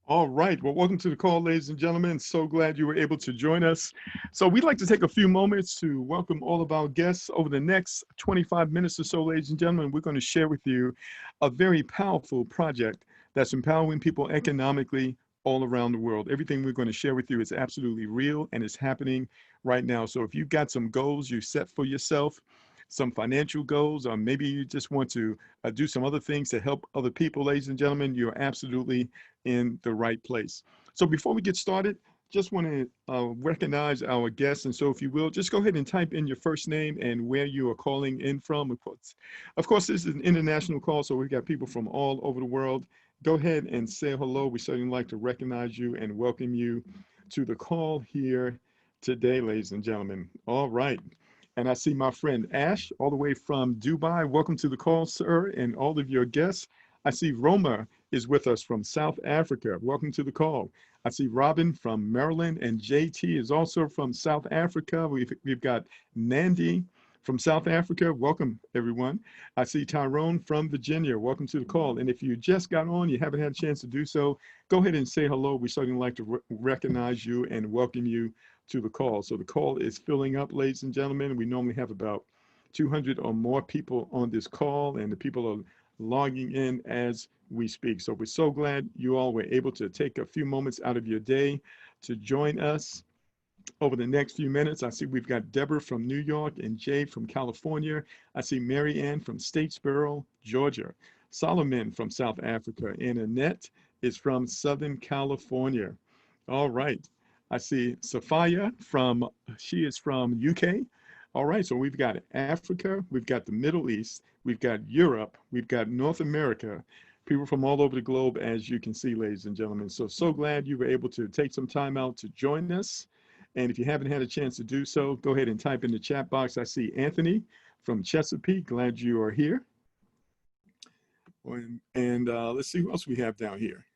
All right. Well, welcome to the call, ladies and gentlemen. So glad you were able to join us. So we'd like to take a few moments to welcome all of our guests. Over the next 25 minutes or so, ladies and gentlemen, we're going to share with you a very powerful project that's empowering people economically all around the world. Everything we're going to share with you is absolutely real and is happening right now. So if you've got some goals you set for yourself, some financial goals, or maybe you just want to do some other things to help other people, ladies and gentlemen, you're absolutely in the right place. So before we get started, just want to recognize our guests. And so if you will, just go ahead and type in your first name and where you are calling in from. Of course, this is an international call, so we've got people from all over the world. Go ahead and say hello. We certainly like to recognize you and welcome you to the call here today, ladies and gentlemen. All right. And I see my friend Ash, all the way from Dubai. Welcome to the call, sir, and all of your guests. I see Roma is with us from South Africa. Welcome to the call. I see Robin from Maryland, and JT is also from South Africa. We've got Nandi from South Africa. Welcome, everyone. I see Tyrone from Virginia. Welcome to the call. And if you just got on, you haven't had a chance to do so, go ahead and say hello. We certainly like to recognize you and welcome you to the call. So the call is filling up, ladies and gentlemen. We normally have about 200 or more people on this call, and the people are logging in as we speak. So we're so glad you all were able to take a few moments out of your day to join us over the next few minutes. I see we've got Deborah from New York and Jay from California. I see Mary Ann from Statesboro, Georgia, Solomon from South Africa, and Annette is from Southern California. All right. I see Sophia she is from UK. All right, so we've got Africa, we've got the Middle East, we've got Europe, we've got North America, people from all over the globe, as you can see, ladies and gentlemen. So glad you were able to take some time out to join us. And if you haven't had a chance to do so, go ahead and type in the chat box. I see Anthony from Chesapeake. Glad you are here. And let's see who else we have down here.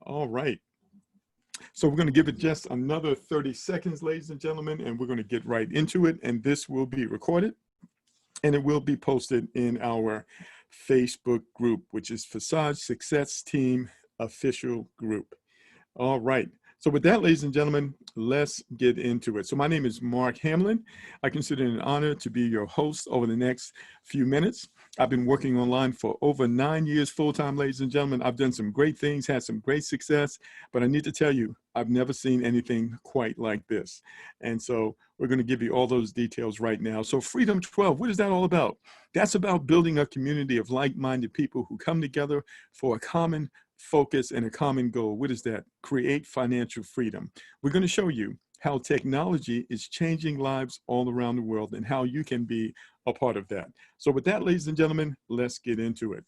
All right. So we're going to give it just another 30 seconds, ladies and gentlemen, and we're going to get right into it. And this will be recorded and it will be posted in our Facebook group, which is Forsage Success Team Official Group. All right. So with that, ladies and gentlemen, let's get into it. So my name is Mark Hamlin. I consider it an honor to be your host over the next few minutes. I've been working online for over 9 years full-time, ladies and gentlemen. I've done some great things, had some great success, but I need to tell you, I've never seen anything quite like this. And so we're going to give you all those details right now. So Freedom 12, what is that all about? That's about building a community of like-minded people who come together for a common focus and a common goal. What is that? Create financial freedom. We're going to show you how technology is changing lives all around the world and how you can be a part of that. So with that, ladies and gentlemen, let's get into it.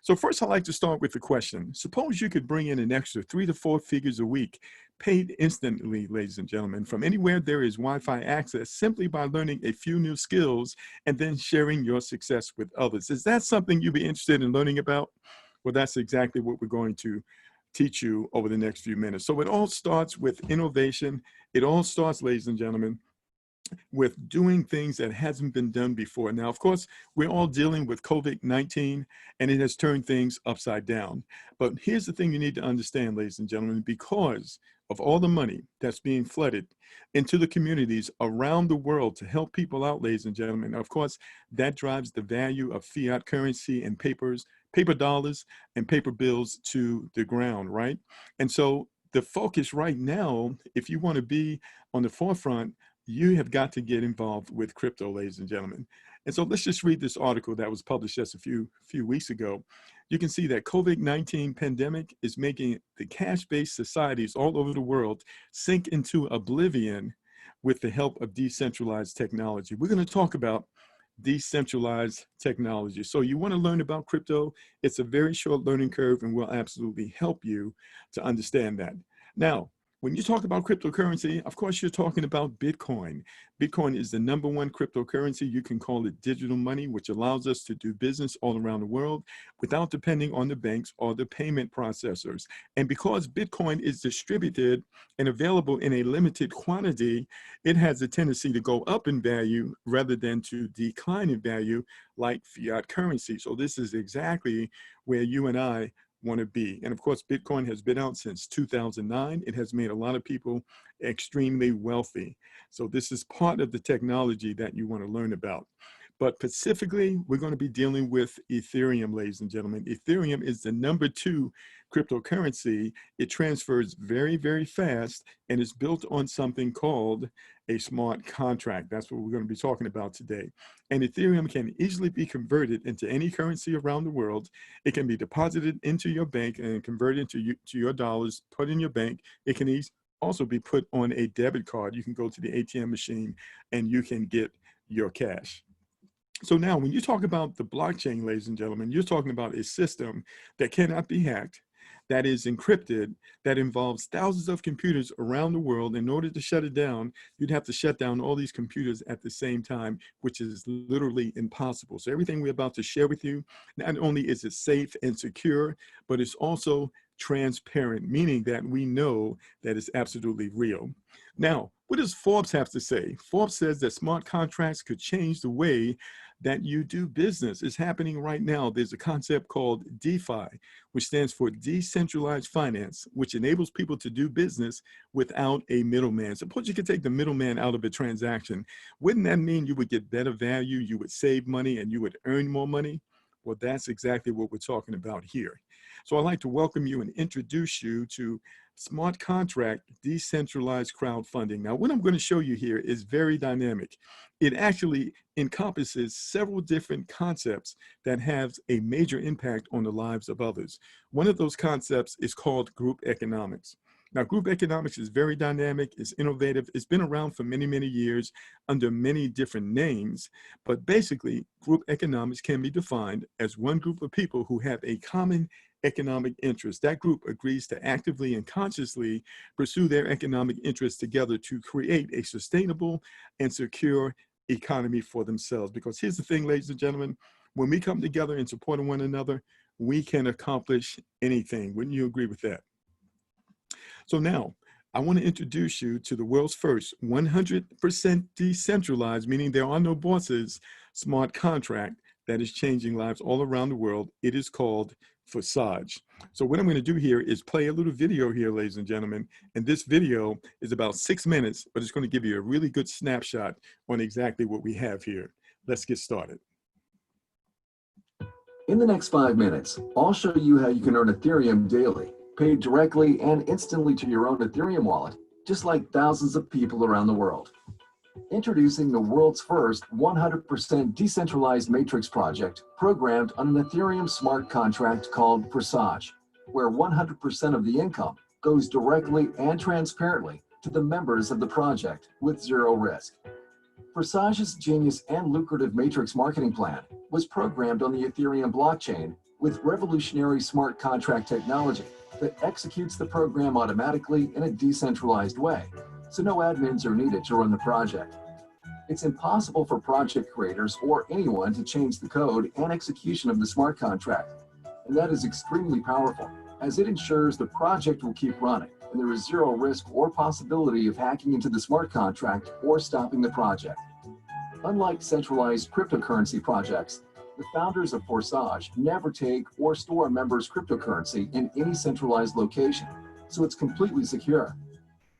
So first, I'd like to start with the question. Suppose you could bring in an extra 3 to 4 figures a week, paid instantly, ladies and gentlemen, from anywhere there is Wi-Fi access, simply by learning a few new skills and then sharing your success with others. Is that something you'd be interested in learning about? Well, that's exactly what we're going to teach you over the next few minutes. So it all starts with innovation. It all starts, ladies and gentlemen, with doing things that hasn't been done before. Now, of course, we're all dealing with COVID-19 and it has turned things upside down. But here's the thing you need to understand, ladies and gentlemen, because of all the money that's being flooded into the communities around the world to help people out, ladies and gentlemen, of course, that drives the value of fiat currency and paper dollars and paper bills to the ground, right? And so the focus right now, if you want to be on the forefront, you have got to get involved with crypto, ladies and gentlemen. And so let's just read this article that was published just a few weeks ago. You can see that COVID-19 pandemic is making the cash-based societies all over the world sink into oblivion with the help of decentralized technology. We're going to talk about decentralized technology. So you want to learn about crypto, it's a very short learning curve and will absolutely help you to understand that. Now, when you talk about cryptocurrency, of course, you're talking about Bitcoin. Bitcoin is the #1 cryptocurrency. You can call it digital money, which allows us to do business all around the world without depending on the banks or the payment processors. And because Bitcoin is distributed and available in a limited quantity, it has a tendency to go up in value rather than to decline in value like fiat currency. So this is exactly where you and I want to be. And of course, Bitcoin has been out since 2009. It has made a lot of people extremely wealthy. So this is part of the technology that you want to learn about. But specifically, we're going to be dealing with Ethereum, ladies and gentlemen. Ethereum is the #2 cryptocurrency. It transfers very, very fast, and it's built on something called a smart contract. That's what we're going to be talking about today. And Ethereum can easily be converted into any currency around the world. It can be deposited into your bank and converted into your dollars, put in your bank. It can also be put on a debit card. You can go to the ATM machine and you can get your cash. So now when you talk about the blockchain, ladies and gentlemen, you're talking about a system that cannot be hacked, that is encrypted, that involves thousands of computers around the world. In order to shut it down, you'd have to shut down all these computers at the same time, which is literally impossible. So everything we're about to share with you, not only is it safe and secure, but it's also transparent, meaning that we know that it's absolutely real. Now, what does Forbes have to say? Forbes says that smart contracts could change the way that you do business. It's happening right now. There's a concept called DeFi, which stands for decentralized finance, which enables people to do business without a middleman. Suppose you could take the middleman out of a transaction. Wouldn't that mean you would get better value, you would save money, and you would earn more money? Well, that's exactly what we're talking about here. So I'd like to welcome you and introduce you to smart contract decentralized crowdfunding. Now, what I'm going to show you here is very dynamic. It actually encompasses several different concepts that have a major impact on the lives of others. One of those concepts is called group economics. Now, group economics is very dynamic, it's innovative, it's been around for many, many years under many different names, but basically, group economics can be defined as one group of people who have a common economic interest. That group agrees to actively and consciously pursue their economic interests together to create a sustainable and secure economy for themselves. Because here's the thing, ladies and gentlemen, when we come together in support of one another, we can accomplish anything. Wouldn't you agree with that? So now, I want to introduce you to the world's first 100% decentralized, meaning there are no bosses, smart contract that is changing lives all around the world. It is called Forsage. So what I'm going to do here is play a little video here, ladies and gentlemen. And this video is about 6 minutes, but it's going to give you a really good snapshot on exactly what we have here. Let's get started. In the next 5 minutes, I'll show you how you can earn Ethereum daily, paid directly and instantly to your own Ethereum wallet, just like thousands of people around the world. Introducing the world's first 100% decentralized matrix project programmed on an Ethereum smart contract called Forsage, where 100% of the income goes directly and transparently to the members of the project with zero risk. Forsage's genius and lucrative matrix marketing plan was programmed on the Ethereum blockchain with revolutionary smart contract technology that executes the program automatically in a decentralized way, so no admins are needed to run the project. It's impossible for project creators or anyone to change the code and execution of the smart contract, and that is extremely powerful, as it ensures the project will keep running and there is zero risk or possibility of hacking into the smart contract or stopping the project. Unlike centralized cryptocurrency projects, the founders of Forsage never take or store members' cryptocurrency in any centralized location, so it's completely secure.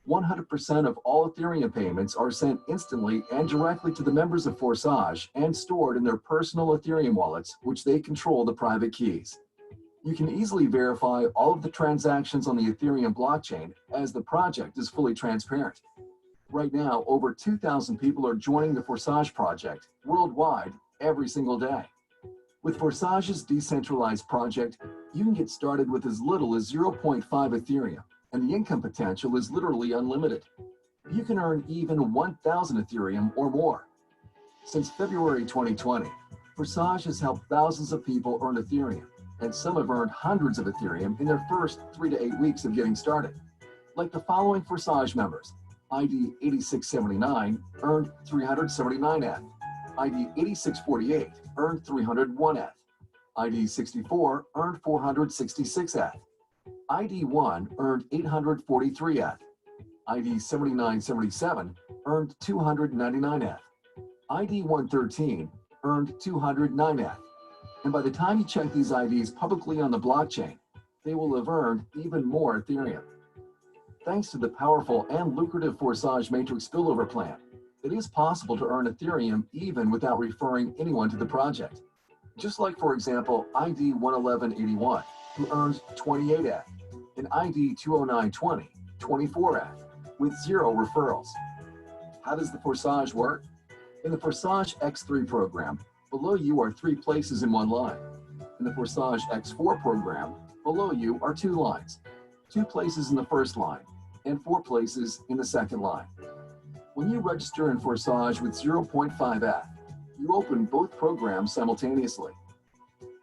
100% of all Ethereum payments are sent instantly and directly to the members of Forsage and stored in their personal Ethereum wallets, which they control the private keys. You can easily verify all of the transactions on the Ethereum blockchain, as the project is fully transparent. Right now, over 2,000 people are joining the Forsage project worldwide every single day. With Forsage's decentralized project, you can get started with as little as 0.5 Ethereum, and the income potential is literally unlimited. You can earn even 1,000 Ethereum or more. Since February 2020, Forsage has helped thousands of people earn Ethereum, and some have earned hundreds of Ethereum in their first 3 to 8 weeks of getting started. Like the following Forsage members: ID 8679 earned 379 ETH, ID 8648 earned 301 ETH, ID 64 earned 466 ETH, ID 1 earned 843 ETH, ID 7977 earned 299 ETH, ID 113 earned 209 ETH. And by the time you check these IDs publicly on the blockchain, they will have earned even more Ethereum. Thanks to the powerful and lucrative Forsage Matrix spillover plan, it is possible to earn Ethereum even without referring anyone to the project. Just like, for example, ID 11181, who earns 28F, and ID 20920, 24F, with 0 referrals. How does the Forsage work? In the Forsage X3 program, below you are 3 places in one line. In the Forsage X4 program, below you are 2 lines, 2 places in the first line, and 4 places in the second line. When you register in Forsage with 0.5F, you open both programs simultaneously.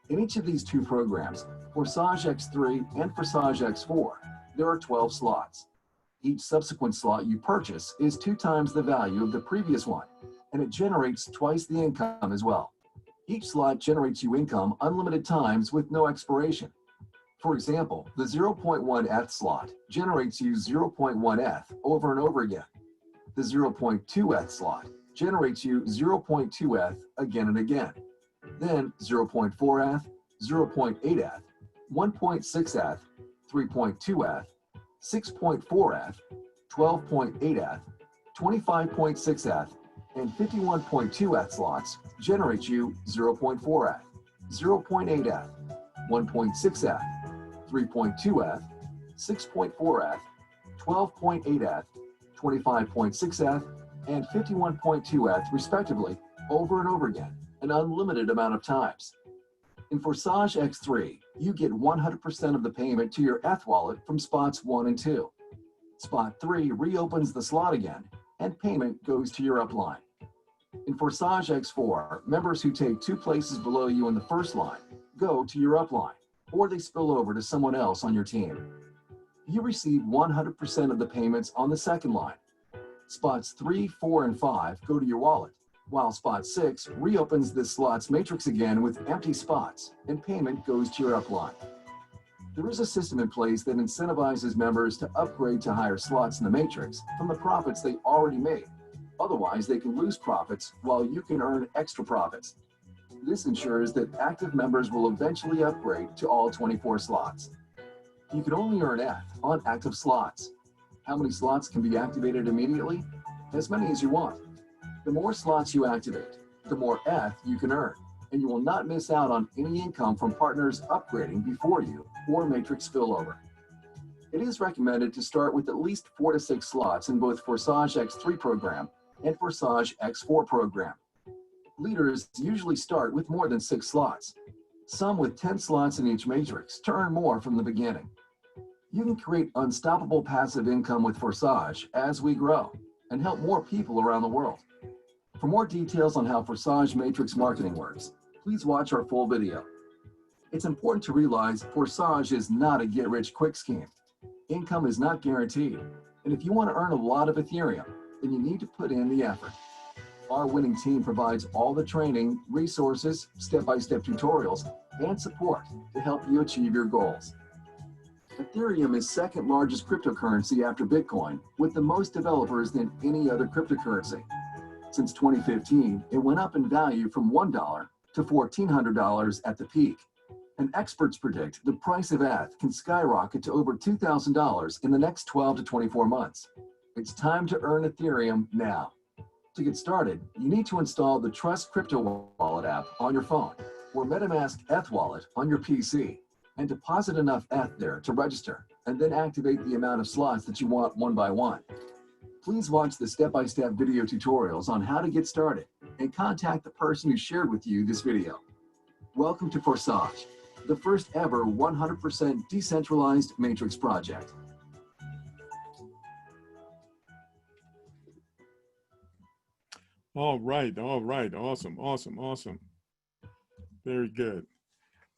In each of these 2 programs, Forsage X3 and Forsage X4, there are 12 slots. Each subsequent slot you purchase is 2 times the value of the previous one, and it generates twice the income as well. Each slot generates you income unlimited times with no expiration. For example, the 0.1Eth slot generates you 0.1Eth over and over again. The 0.2Eth slot generates you 0.2Eth again and again. Then 0.4Eth, 0.8Eth, 1.6Eth, 3.2Eth, 6.4Eth, 12.8Eth, 25.6Eth, and 51.2Eth slots generate you 0.4Eth, 0.8Eth, 1.6Eth, 3.2Eth, 6.4Eth, 12.8Eth, 25.6Eth, and 51.2Eth respectively over and over again, an unlimited amount of times. In Forsage X3, you get 100% of the payment to your ETH wallet from spots 1 and 2. Spot 3 reopens the slot again, and payment goes to your upline. In Forsage X4, members who take 2 places below you in the first line go to your upline, or they spill over to someone else on your team. You receive 100% of the payments on the second line. Spots 3, 4, and 5 go to your wallet, while spot 6 reopens this slot's matrix again with empty spots, and payment goes to your upline. There is a system in place that incentivizes members to upgrade to higher slots in the matrix from the profits they already made. Otherwise, they can lose profits while you can earn extra profits. This ensures that active members will eventually upgrade to all 24 slots. You can only earn ETH on active slots. How many slots can be activated immediately? As many as you want. The more slots you activate, the more ETH you can earn, and you will not miss out on any income from partners upgrading before you or matrix spillover. It is recommended to start with at least 4 to 6 slots in both Forsage X3 program and Forsage X4 program. Leaders usually start with more than 6 slots, some with 10 slots in each matrix to earn more from the beginning. You can create unstoppable passive income with Forsage as we grow and help more people around the world. For more details on how Forsage Matrix marketing works, please watch our full video. It's important to realize Forsage is not a get-rich-quick scheme. Income is not guaranteed, and if you want to earn a lot of Ethereum, then you need to put in the effort. Our winning team provides all the training, resources, step-by-step tutorials, and support to help you achieve your goals. Ethereum is second largest cryptocurrency after Bitcoin, with the most developers than any other cryptocurrency. Since 2015, it went up in value from $1 to $1,400 at the peak. And experts predict the price of ETH can skyrocket to over $2,000 in the next 12 to 24 months. It's time to earn Ethereum now. To get started, you need to install the Trust Crypto Wallet app on your phone or MetaMask ETH Wallet on your PC and deposit enough ETH there to register and then activate the amount of slots that you want one by one. Please watch the step-by-step video tutorials on how to get started and contact the person who shared with you this video. Welcome to Forsage, the first ever 100% decentralized matrix project. All right. Awesome. Very good.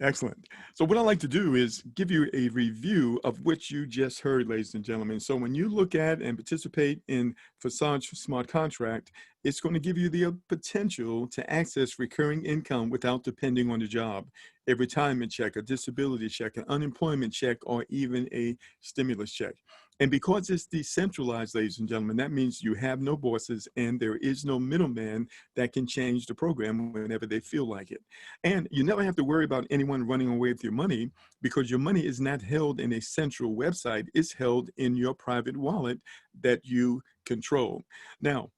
Excellent. So what I like to do is give you a review of what you just heard, ladies and gentlemen. So when you look at and participate in Forsage Smart Contract It's going to give you the potential to access recurring income without depending on the job, a retirement check, a disability check, an unemployment check, or even a stimulus check. And because it's decentralized, ladies and gentlemen, that means you have no bosses and there is no middleman that can change the program whenever they feel like it. And you never have to worry about anyone running away with your money, because your money is not held in a central website. It's held in your private wallet that you control. Now,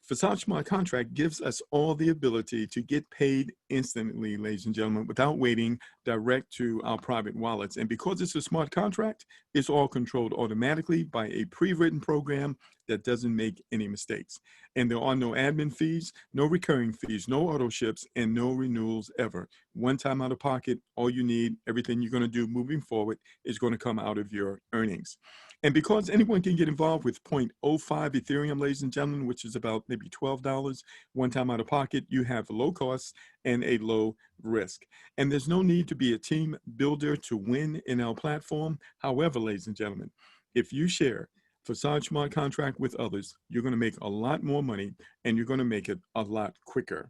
Forsage Smart Contract gives us all the ability to get paid instantly, ladies and gentlemen, without waiting, direct to our private wallets. And because it's a smart contract, it's all controlled automatically by a pre-written program that doesn't make any mistakes. And there are no admin fees, no recurring fees, no auto ships, and no renewals ever. One time out of pocket, all you need, everything you're going to do moving forward is going to come out of your earnings. And because anyone can get involved with 0.05 Ethereum, ladies and gentlemen, which is about maybe $12, one time out of pocket, you have low costs and a low risk. And there's no need to be a team builder to win in our platform. However, ladies and gentlemen, if you share Forsage Smart Contract with others, you're going to make a lot more money and you're going to make it a lot quicker.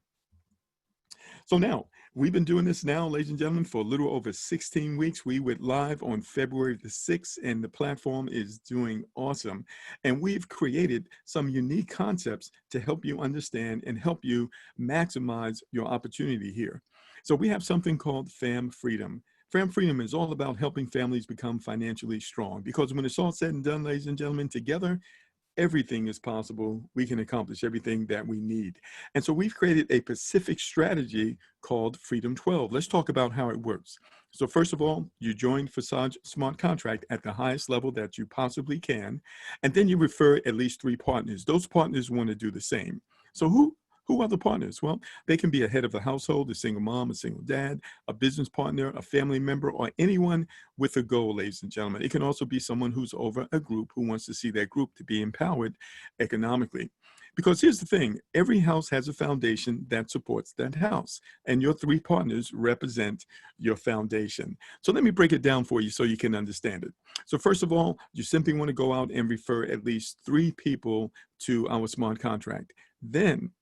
So now, we've been doing this now, ladies and gentlemen, for a little over 16 weeks. We went live on February the 6th, and the platform is doing awesome. And we've created some unique concepts to help you understand and help you maximize your opportunity here. So we have something called Fam Freedom. Fam Freedom is all about helping families become financially strong, because when it's all said and done, ladies and gentlemen, together, everything is possible. We can accomplish everything that we need. And so we've created a specific strategy called Freedom 12. Let's talk about how it works. So first of all, you join Forsage Smart Contract at the highest level that you possibly can. And then you refer at least 3 partners. Those partners want to do the same. So who are the partners? Well, they can be a head of the household, a single mom, a single dad, a business partner, a family member, or anyone with a goal, ladies and gentlemen. It can also be someone who's over a group who wants to see that group to be empowered economically. Because here's the thing, every house has a foundation that supports that house, and your 3 partners represent your foundation. So let me break it down for you so you can understand it. So first of all, you simply want to go out and refer at least 3 people to our smart contract. Then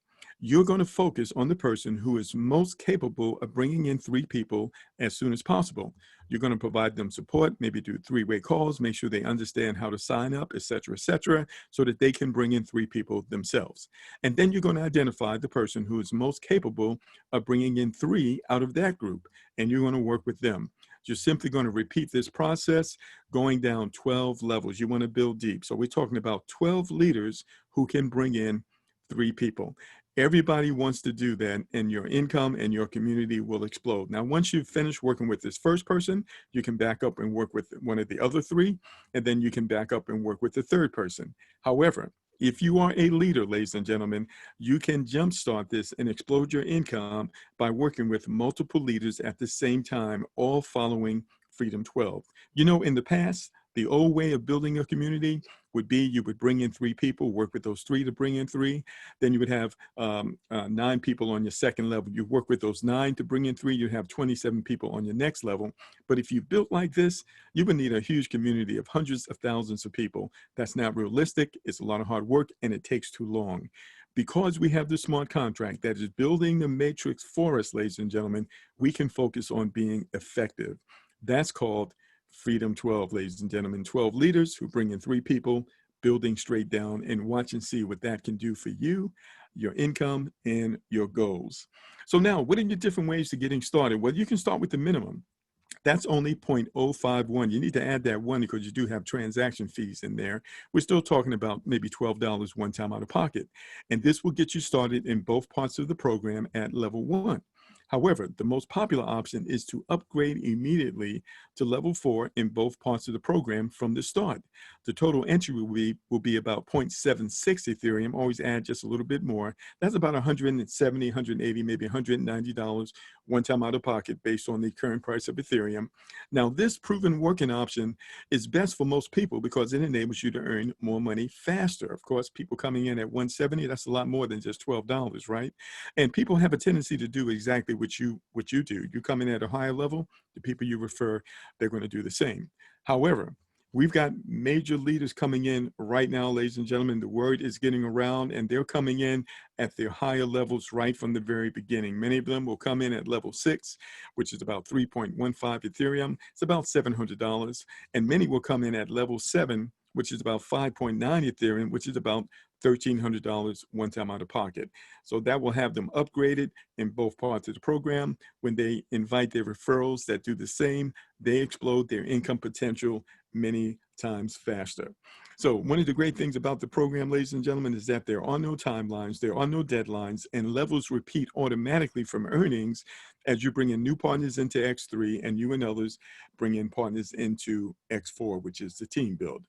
you're going to focus on the person who is most capable of bringing in 3 people as soon as possible. You're going to provide them support, maybe do 3-way calls, make sure they understand how to sign up, et cetera, so that they can bring in 3 people themselves. And then you're going to identify the person who is most capable of bringing in 3 out of that group, and you're going to work with them. You're simply going to repeat this process going down 12 levels. You want to build deep. So we're talking about 12 leaders who can bring in 3 people. Everybody wants to do that, and your income and your community will explode. Now, once you've finished working with this first person, you can back up and work with one of the other 3, and then you can back up and work with the 3rd person. However, if you are a leader, ladies and gentlemen, you can jumpstart this and explode your income by working with multiple leaders at the same time, all following Freedom 12. You know, in the past, the old way of building a community would be you would bring in 3 people, work with those 3 to bring in 3. Then you would have 9 people on your second level. You work with those 9 to bring in 3. You have 27 people on your next level. But if you built like this, you would need a huge community of hundreds of thousands of people. That's not realistic. It's a lot of hard work, and it takes too long. Because we have the smart contract that is building the matrix for us, ladies and gentlemen, we can focus on being effective. That's called Freedom 12, ladies and gentlemen. 12 leaders who bring in 3 people, building straight down, and watch and see what that can do for you, your income, and your goals. So now, what are your different ways to getting started? Well, you can start with the minimum. That's only 0.051. You need to add that 1 because you do have transaction fees in there. We're still talking about maybe $12 one time out of pocket. And this will get you started in both parts of the program at level 1. However, the most popular option is to upgrade immediately to level 4 in both parts of the program from the start. The total entry will be about 0.76 Ethereum. Always add just a little bit more. That's about $170, $180, maybe $190 one time out of pocket based on the current price of Ethereum. Now, this proven working option is best for most people because it enables you to earn more money faster. Of course, people coming in at 170, that's a lot more than just $12, right? And people have a tendency to do exactly what you do. You come in at a higher level, the people you refer, they're going to do the same. However, We've got major leaders coming in right now, ladies and gentlemen. The word is getting around, and they're coming in at their higher levels right from the very beginning. Many of them will come in at level 6, which is about 3.15 Ethereum. It's about $700. And many will come in at level 7, which is about 5.9 Ethereum, which is about $1,300 one time out of pocket. So that will have them upgraded in both parts of the program. When they invite their referrals that do the same, they explode their income potential many times faster. So one of the great things about the program, ladies and gentlemen, is that there are no timelines, there are no deadlines, and levels repeat automatically from earnings as you bring in new partners into X3 and you and others bring in partners into X4, which is the team build.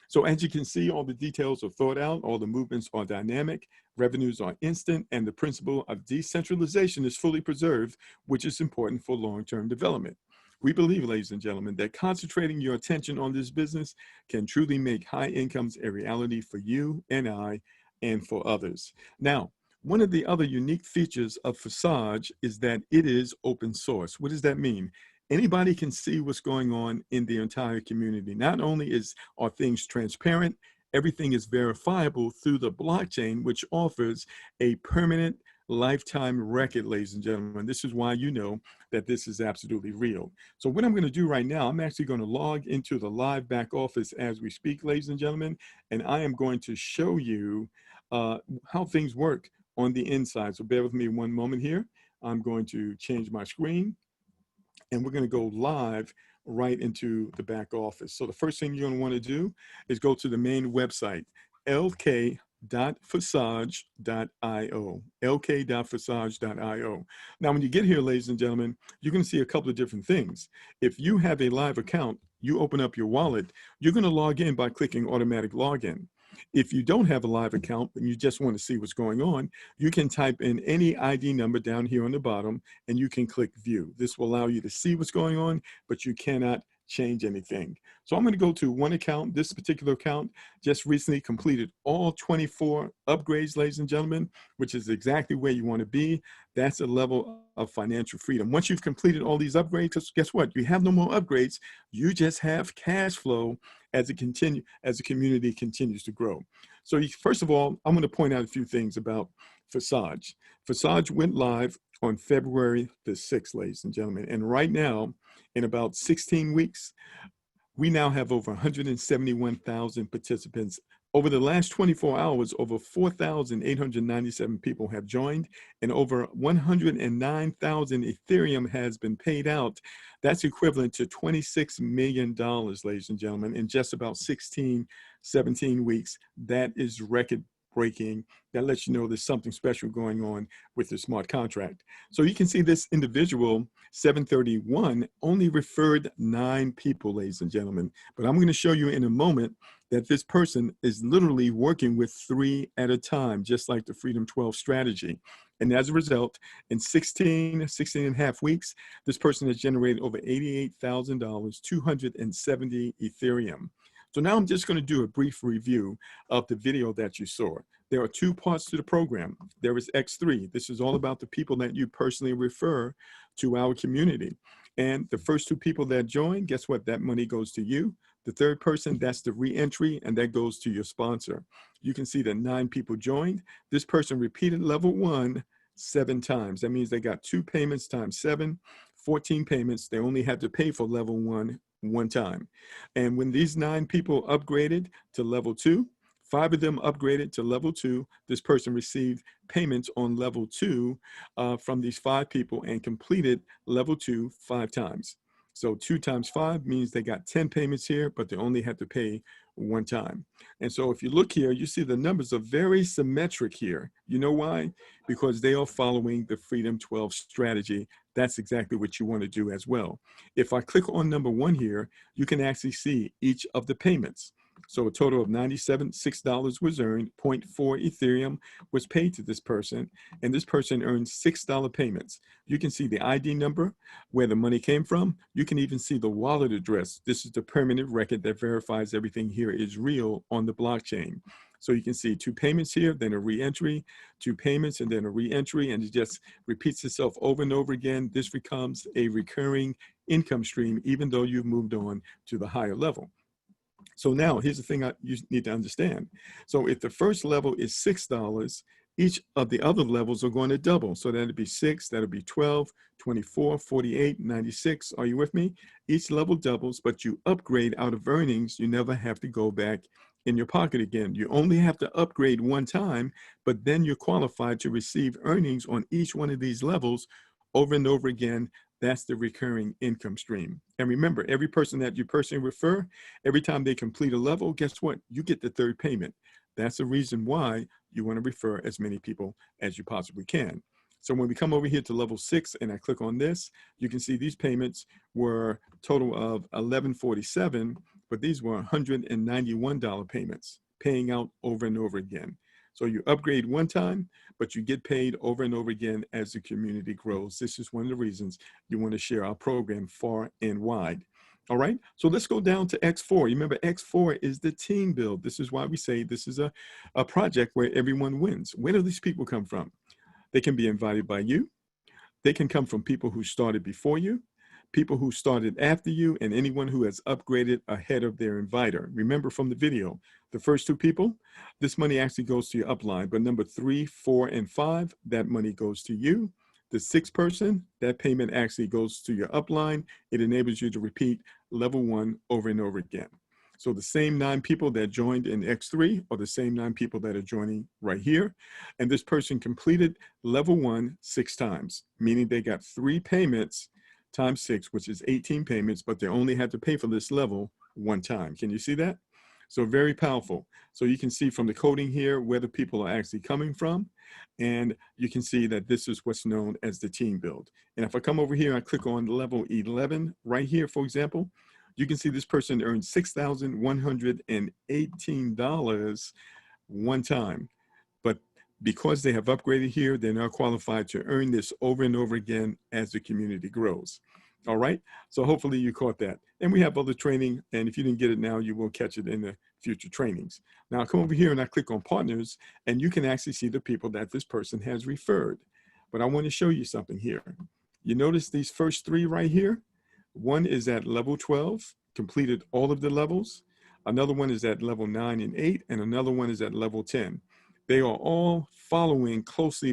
So as you can see, all the details are thought out, all the movements are dynamic, revenues are instant, and the principle of decentralization is fully preserved, which is important for long-term development. We believe, ladies and gentlemen, that concentrating your attention on this business can truly make high incomes a reality for you and I and for others. Now, one of the other unique features of Forsage is that it is open source. What does that mean? Anybody can see what's going on in the entire community. Not only are things transparent, everything is verifiable through the blockchain, which offers a permanent lifetime record, ladies and gentlemen. This is why you know that this is absolutely real. So what I'm going to do right now, I'm actually going to log into the live back office as we speak, ladies and gentlemen, and I am going to show you how things work on the inside. So bear with me one moment here. I'm going to change my screen, and we're going to go live right into the back office. So the first thing you're going to want to do is go to the main website, lk.forsage.io, lk.forsage.io. Now, when you get here, ladies and gentlemen, you're going to see a couple of different things. If you have a live account, you open up your wallet, you're going to log in by clicking automatic login. If you don't have a live account and you just want to see what's going on, you can type in any ID number down here on the bottom and you can click view. This will allow you to see what's going on, but you cannot change anything. So I'm going to go to one account. This particular account just recently completed all 24 upgrades, ladies and gentlemen, which is exactly where you want to be. That's a level of financial freedom. Once you've completed all these upgrades, guess what? You have no more upgrades. You just have cash flow as the community continues to grow. So first of all, I'm going to point out a few things about Forsage. Forsage went live on February the 6th, ladies and gentlemen. And right now, in about 16 weeks, we now have over 171,000 participants. Over the last 24 hours, over 4,897 people have joined, and over 109,000 Ethereum has been paid out. That's equivalent to $26 million, ladies and gentlemen, in just about 16, 17 weeks. That is record breaking. That lets you know there's something special going on with the smart contract. So you can see this individual, 731, only referred 9 people, ladies and gentlemen. But I'm going to show you in a moment that this person is literally working with 3 at a time, just like the Freedom 12 strategy. And as a result, in 16 and a half weeks, this person has generated over $88,000, 270 Ethereum. So now I'm just going to do a brief review of the video that you saw. There are 2 parts to the program. There is X3. This is all about the people that you personally refer to our community. And the first 2 people that join, guess what? That money goes to you. The third person, that's the re-entry, and that goes to your sponsor. You can see that 9 people joined. This person repeated level 1 7 times. That means they got 2 payments times 7, 14 payments. They only had to pay for level 1 time. And when these 9 people upgraded to level 2, 5 of them upgraded to level 2. This person received payments on level 2 from these 5 people and completed level 2 5 times. So 2 times 5 means they got 10 payments here, but they only had to pay 1 time. And so if you look here, you see the numbers are very symmetric here. You know why? Because they are following the Freedom 12 strategy. That's exactly what you want to do as well. If I click on number 1 here, you can actually see each of the payments. So a total of $96 was earned, 0.4 Ethereum was paid to this person, and this person earned $6 payments. You can see the ID number, where the money came from. You can even see the wallet address. This is the permanent record that verifies everything here is real on the blockchain. So you can see 2 payments here, then a re-entry, 2 payments, and then a re-entry, and it just repeats itself over and over again. This becomes a recurring income stream, even though you've moved on to the higher level. So now here's the thing you need to understand. So if the first level is $6, each of the other levels are going to double. So that'd be 6, that'll be 12, 24, 48, 96. Are you with me? Each level doubles, but you upgrade out of earnings. You never have to go back in your pocket again. You only have to upgrade one time, but then you're qualified to receive earnings on each one of these levels over and over again. That's the recurring income stream. And remember, every person that you personally refer, every time they complete a level, guess what? You get the third payment. That's the reason why you want to refer as many people as you possibly can. So when we come over here to level 6 and I click on this, you can see these payments were a total of $11.47, but these were $191 payments, paying out over and over again. So you upgrade one time, but you get paid over and over again as the community grows. This is one of the reasons you want to share our program far and wide. All right, so let's go down to X4. You remember X4 is the team build. This is why we say this is a project where everyone wins. Where do these people come from? They can be invited by you. They can come from people who started before you, people who started after you, and anyone who has upgraded ahead of their inviter. Remember from the video, the first two people, this money actually goes to your upline, but number 3, 4, and 5, that money goes to you. The 6th person, that payment actually goes to your upline. It enables you to repeat level 1 over and over again. So the same 9 people that joined in X3 are the same 9 people that are joining right here. And this person completed level 1 6 times, meaning they got 3 payments times 6, which is 18 payments, but they only had to pay for this level 1 time. Can you see that? So very powerful. So you can see from the coding here where the people are actually coming from. And you can see that this is what's known as the team build. And if I come over here and I click on level 11 right here, for example, you can see this person earned $6,118 one time. But because they have upgraded here, they're now qualified to earn this over and over again as the community grows. All right, so hopefully you caught that. And we have other training, and if you didn't get it now, you will catch it in the future trainings. Now I come over here and I click on partners, and you can actually see the people that this person has referred. But I want to show you something here. You notice these first 3 right here? One is at level 12, completed all of the levels. Another one is at level 9 and 8, and another one is at level 10. They are all following closely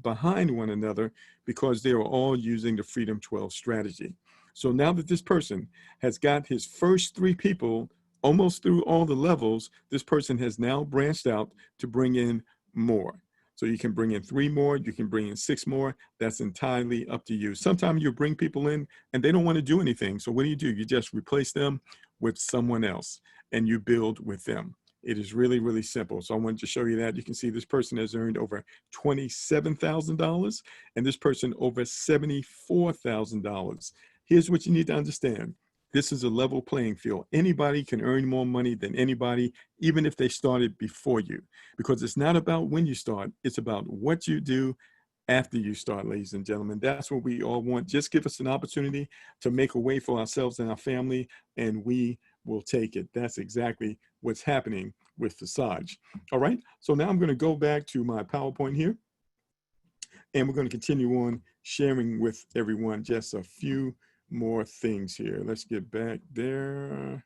behind one another because they are all using the Freedom 12 strategy. So now that this person has got his first 3 people almost through all the levels, this person has now branched out to bring in more. So you can bring in 3 more, you can bring in 6 more. That's entirely up to you. Sometimes you bring people in and they don't want to do anything. So what do? You just replace them with someone else and you build with them. It is really, really simple. So I wanted to show you that. You can see this person has earned over $27,000 and this person over $74,000. Here's what you need to understand. This is a level playing field. Anybody can earn more money than anybody, even if they started before you, because it's not about when you start. It's about what you do after you start, ladies and gentlemen. That's what we all want. Just give us an opportunity to make a way for ourselves and our family, and we will take it. That's exactly what's happening with Forsage. All right, so now I'm going to go back to my PowerPoint here, and we're going to continue on sharing with everyone just a few more things here. Let's get back there.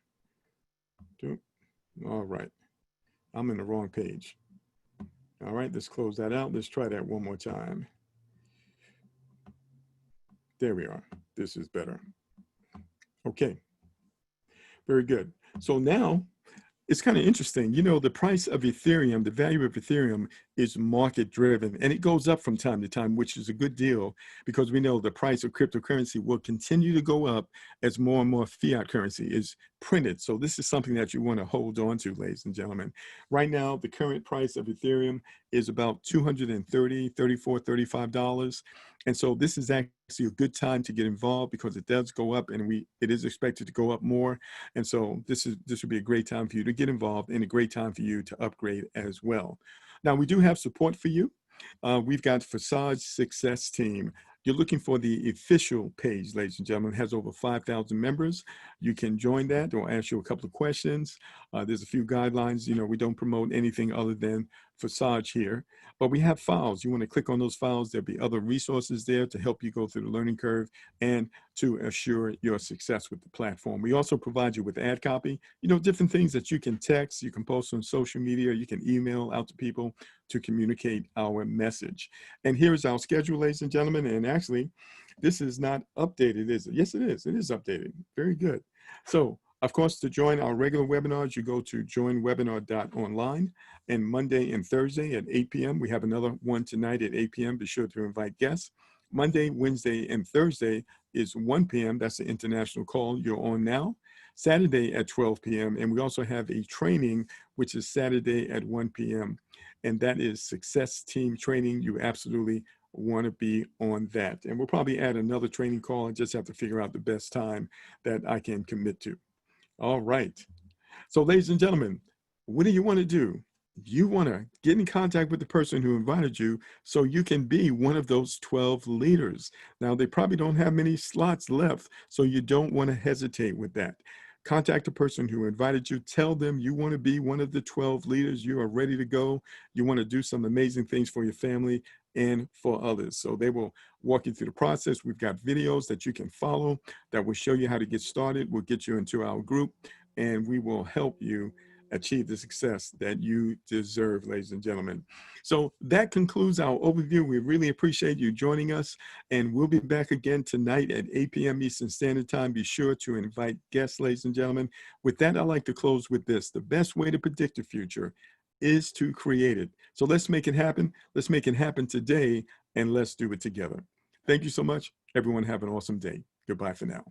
All right, I'm in the wrong page. All right, let's close that out. Let's try that one more time. There we are. This is better. Okay, very good. So now it's kind of interesting. You know, the price of Ethereum, the value of Ethereum is market driven, and it goes up from time to time, which is a good deal because we know the price of cryptocurrency will continue to go up as more and more fiat currency is printed. So this is something that you want to hold on to, ladies and gentlemen. Right now, the current price of Ethereum is about $230, $34, $35. And so this is actually a good time to get involved because it does go up and it is expected to go up more. And so this would be a great time for you to get involved and a great time for you to upgrade as well. Now, we do have support for you. We've got Forsage Success Team. You're looking for the official page, ladies and gentlemen. It has over 5,000 members. You can join that. They'll ask you a couple of questions. There's a few guidelines. You know, we don't promote anything other than Forsage here, but we have files. You want to click on those files. There'll be other resources there to help you go through the learning curve and to assure your success with the platform. We also provide you with ad copy, you know, different things that you can text, you can post on social media, you can email out to people to communicate our message. And here is our schedule, ladies and gentlemen. And actually, this is not updated, is it? Yes, it is. It is updated. Very good. So, of course, to join our regular webinars, you go to joinwebinar.online, and Monday and Thursday at 8 p.m. We have another one tonight at 8 p.m. Be sure to invite guests. Monday, Wednesday, and Thursday is 1 p.m. That's the international call you're on now. Saturday at 12 p.m. And we also have a training, which is Saturday at 1 p.m. And that is success team training. You absolutely want to be on that. And we'll probably add another training call. I just have to figure out the best time that I can commit to. All right. So ladies and gentlemen, what do you want to do? You want to get in contact with the person who invited you so you can be one of those 12 leaders. Now, they probably don't have many slots left, so you don't want to hesitate with that. Contact the person who invited you. Tell them you want to be one of the 12 leaders. You are ready to go. You want to do some amazing things for your family and for others. So they will walk you through the process. We've got videos that you can follow that will show you how to get started. We'll get you into our group, and we will help you achieve the success that you deserve, ladies and gentlemen. So that concludes our overview. We really appreciate you joining us, and we'll be back again tonight at 8 p.m. Eastern Standard Time. Be sure to invite guests, ladies and gentlemen. With that, I'd like to close with this. The best way to predict the future is to create it. So let's make it happen. Let's make it happen today, and let's do it together. Thank you so much. Everyone have an awesome day. Goodbye for now.